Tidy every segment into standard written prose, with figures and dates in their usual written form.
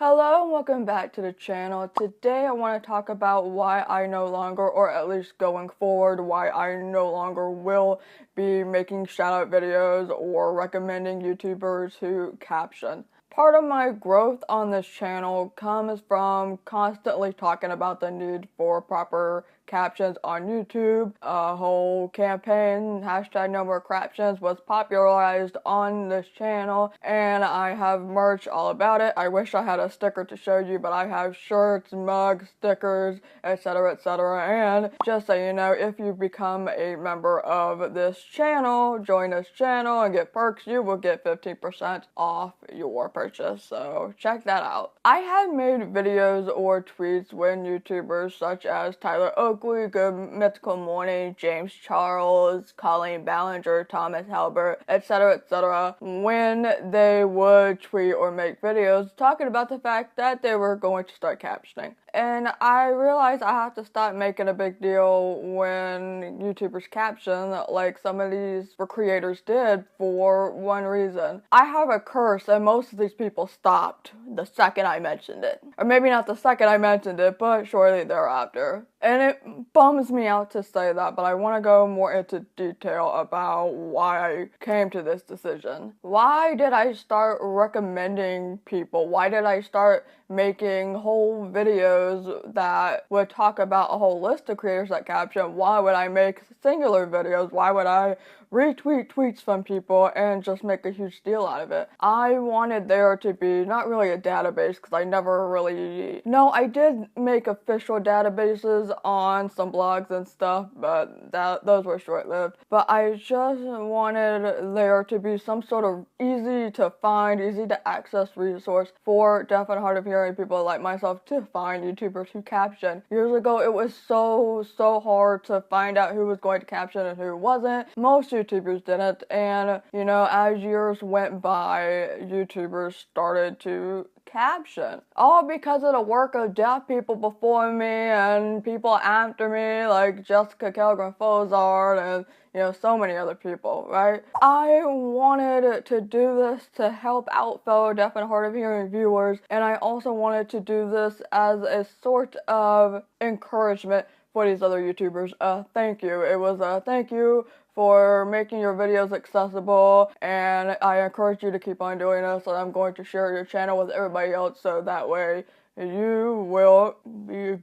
Hello and welcome back to the channel. Today I want to talk about why I no longer, or at least going forward, why I no longer will be making shout-out videos or recommending YouTubers who caption. Part of my growth on this channel comes from constantly talking about the need for proper captions on YouTube. A whole campaign, hashtag no more captions, was popularized on this channel, and I have merch all about it. I wish I had a sticker to show you, but I have shirts, mugs, stickers, etc, etc. And just so you know, if you become a member of this channel, join this channel and get perks, you will get 15% off your purchase, so check that out. I have made videos or tweets when YouTubers such as Tyler Oakley, Good Mythical Morning, James Charles, Colleen Ballinger, Thomas Halbert, etc, when they would tweet or make videos talking about the fact that they were going to start captioning. And I realized I have to stop making a big deal when YouTubers caption like some of these creators did, for one reason. I have a curse and most of these people stopped the second I mentioned it. Or maybe not the second I mentioned it, but shortly thereafter. And it bums me out to say that, but I want to go more into detail about why I came to this decision. Why did I start recommending people? Why did I start making whole videos that would talk about a whole list of creators that caption? Why would I make singular videos? Why would I retweet tweets from people and just make a huge deal out of it? I wanted there to be not really a database, because I never really... No, I did make official databases on some blogs and stuff, but those were short-lived. But I just wanted there to be some sort of easy to find, easy to access resource for deaf and hard of hearing people like myself to find YouTubers who caption. Years ago, it was so hard to find out who was going to caption and who wasn't. Most YouTubers didn't, and you know, as years went by, YouTubers started to caption. All because of the work of deaf people before me and people after me, like Jessica KELLGREN-FOZARD'S and, you know, so many other people, right? I wanted to do this to help out fellow deaf and hard of hearing viewers, and I also wanted to do this as a sort of encouragement for these other YouTubers. Thank you. It was a thank you for making your videos accessible, and I encourage you to keep on doing this, and I'm going to share your channel with everybody else so that way you will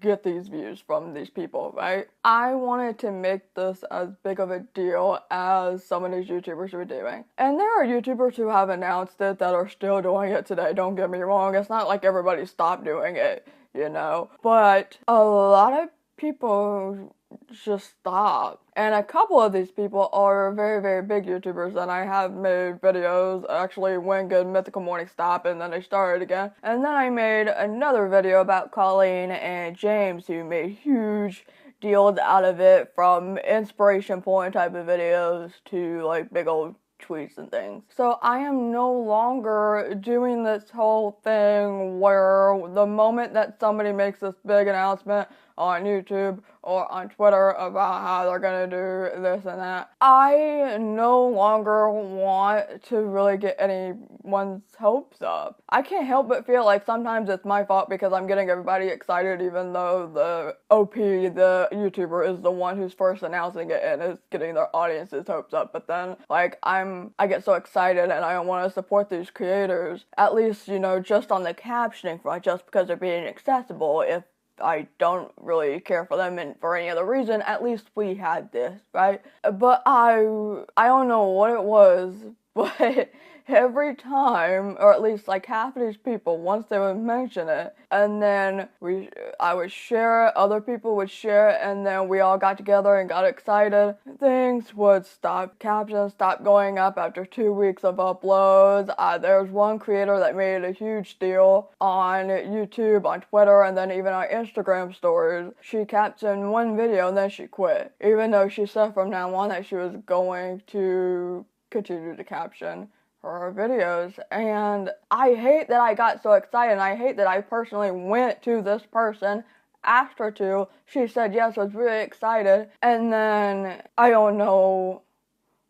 get these views from these people, right? I wanted to make this as big of a deal as some of these YouTubers were doing. And there are YouTubers who have announced it that are still doing it today, don't get me wrong. It's not like everybody stopped doing it, you know? But a lot of people just stop. And a couple of these people are very big YouTubers, and I have made videos actually when Good Mythical Morning stopped and then they started again. And then I made another video about Colleen and James, who made huge deals out of it, from inspiration point type of videos to like big old tweets and things. So I am no longer doing this whole thing where the moment that somebody makes this big announcement on YouTube or on Twitter about how they're gonna do this and that, I no longer want to really get anyone's hopes up. I can't help but feel like sometimes it's my fault because I'm getting everybody excited, even though the OP, the YouTuber, is the one who's first announcing it and is getting their audience's hopes up. But then, like, I get so excited and I want to support these creators, at least, you know, just on the captioning front, just because they're being accessible. If I don't really care for them and for any other reason, at least we had this, right? But I don't know what it was, but every time, or at least like half of these people, once they would mention it, and then I would share it, other people would share it, and then we all got together and got excited, things would stop. Captions stopped going up after 2 weeks of uploads. There's one creator that made a huge deal on YouTube, on Twitter, and then even on Instagram stories. She captioned one video and then she quit, even though she said from now on that she was going to continue to caption her videos. And I hate that I got so excited, and I hate that I personally went to this person, asked her to, she said yes, was really excited, and then I don't know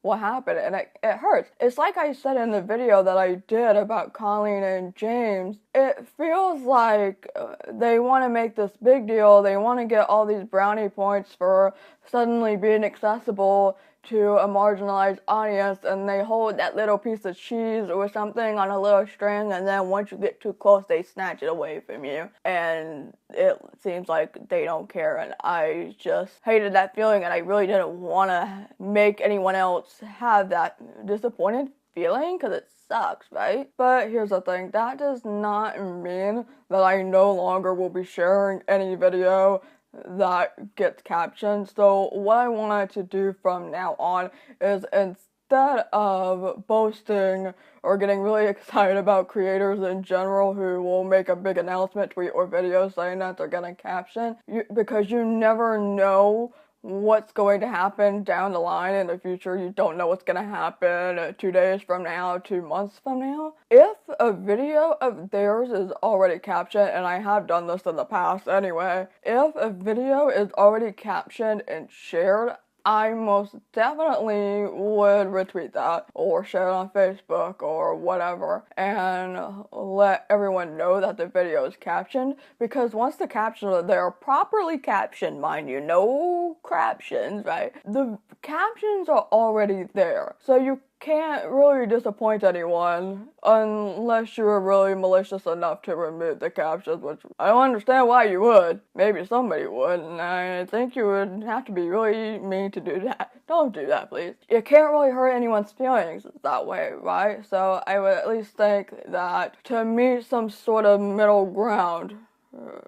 what happened, and it hurts. It's like I said in the video that I did about Colleen and James. It feels like they want to make this big deal. They want to get all these brownie points for suddenly being accessible to a marginalized audience, and they hold that little piece of cheese or something on a little string, and then once you get too close, they snatch it away from you. And it seems like they don't care, and I just hated that feeling, and I really didn't want to make anyone else have that disappointed feeling, because it sucks, right? But here's the thing, that does not mean that I no longer will be sharing any video that gets captioned. So what I wanted to do from now on is, instead of boasting or getting really excited about creators in general who will make a big announcement, tweet, or video saying that they're getting captioned, because you never know what's going to happen down the line in the future. You don't know what's going to happen 2 days from now, 2 months from now. If a video of theirs is already captioned, and I have done this in the past anyway, if a video is already captioned and shared, I most definitely would retweet that or share it on Facebook or whatever and let everyone know that the video is captioned, because once the captions are there, properly captioned, mind you, no craptions, right? The captions are already there, so you can't really disappoint anyone unless you're really malicious enough to remove the captions, which I don't understand why you would. Maybe somebody would, and I think you would have to be really mean to do that. Don't do that, please. You can't really hurt anyone's feelings that way, right? So I would at least think that to meet some sort of middle ground,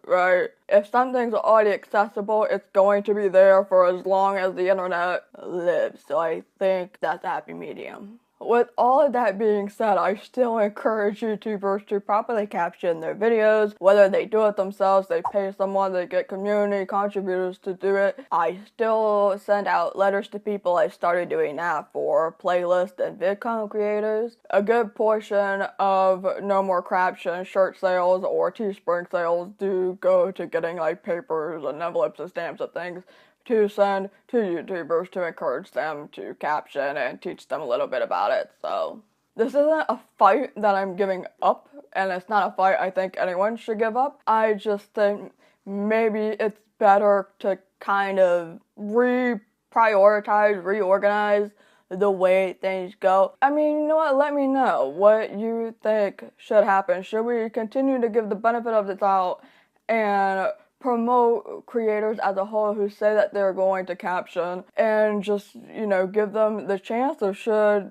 right? If something's already accessible, it's going to be there for as long as the internet lives. So I think that's a happy medium. With all of that being said, I still encourage YouTubers to properly caption their videos, whether they do it themselves, they pay someone, they get community contributors to do it. I still send out letters to people. I started doing that for playlist and VidCon creators. A good portion of No More Caption shirt sales or Teespring sales do go to getting like papers and envelopes and stamps and things to send to YouTubers to encourage them to caption and teach them a little bit about it. So this isn't a fight that I'm giving up, and it's not a fight I think anyone should give up. I just think maybe it's better to kind of reprioritize, reorganize the way things go. I mean, you know what, let me know what you think should happen. Should we continue to give the benefit of the doubt and promote creators as a whole who say that they're going to caption and just, you know, give them the chance? Or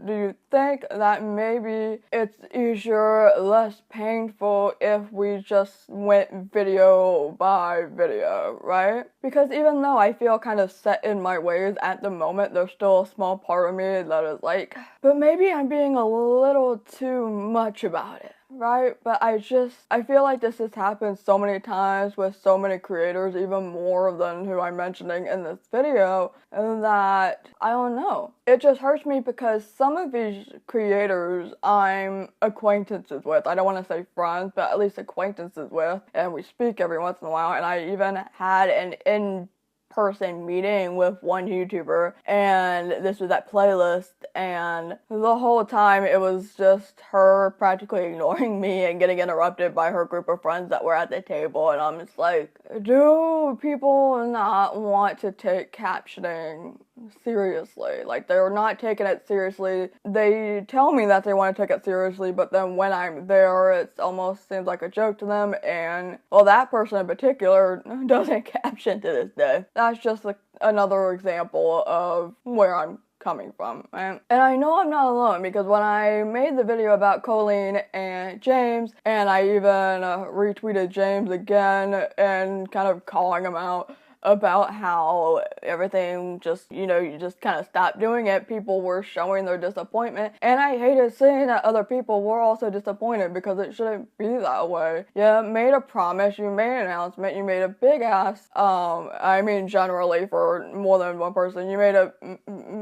do you think that maybe it's easier, less painful if we just went video by video, right? Because even though I feel kind of set in my ways at the moment, there's still a small part of me that is like, but maybe I'm being a little too much about it. Right? But I feel like this has happened so many times with so many creators, even more than who I'm mentioning in this video, that I don't know. It just hurts me because some of these creators I'm acquaintances with. I don't want to say friends, but at least acquaintances with, and we speak every once in a while, and I even had an in-person meeting with one YouTuber, and this was at Playlist, and the whole time it was just her practically ignoring me and getting interrupted by her group of friends that were at the table, and I'm just like, do people not want to take captioning seriously? Like, they're not taking it seriously. They tell me that they want to take it seriously, but then when I'm there, it almost seems like a joke to them, and, well, that person in particular doesn't caption to this day. That's just another example of where I'm coming from, right? And I know I'm not alone, because when I made the video about Colleen and James, and I even retweeted James again and kind of calling him out about how everything just, you know, you just kind of stopped doing it, people were showing their disappointment, and I hated seeing that other people were also disappointed, because it shouldn't be that way. You made a promise, you made an announcement, you made a big ass, I mean generally for more than one person, you made a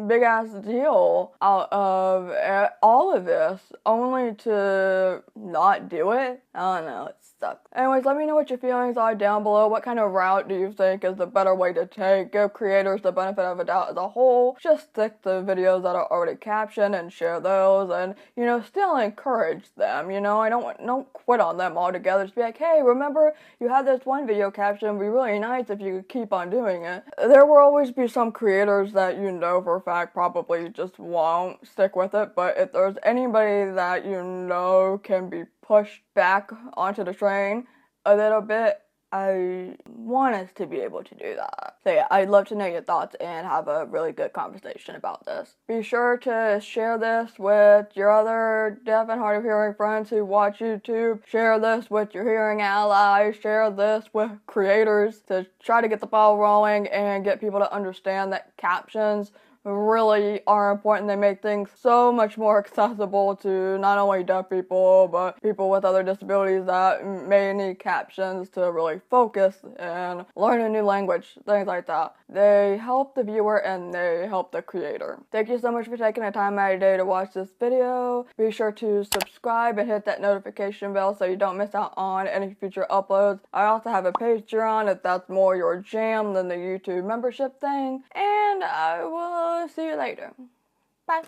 big ass deal out of all of this, only to not do it. I don't know, it sucks. Anyways, let me know what your feelings are down below. What kind of route do you think is the better way to take? Give creators the benefit of a doubt as a whole. Just stick to videos that are already captioned and share those, and, you know, still encourage them, you know? I don't quit on them altogether. Just be like, hey, remember you had this one video caption, it'd be really nice if you could keep on doing it. There will always be some creators that you know for a fact probably just won't stick with it, but if there's anybody that you know can be pushed back onto the train a little bit, I want us to be able to do that. So yeah, I'd love to know your thoughts and have a really good conversation about this. Be sure to share this with your other deaf and hard of hearing friends who watch YouTube. Share this with your hearing allies. Share this with creators to try to get the ball rolling and get people to understand that captions really are important. They make things so much more accessible to not only deaf people, but people with other disabilities that may need captions to really focus and learn a new language, things like that. They help the viewer and they help the creator. Thank you so much for taking the time out of your day to watch this video. Be sure to subscribe and hit that notification bell so you don't miss out on any future uploads. I also have a Patreon if that's more your jam than the YouTube membership thing. And I will see you later. Bye.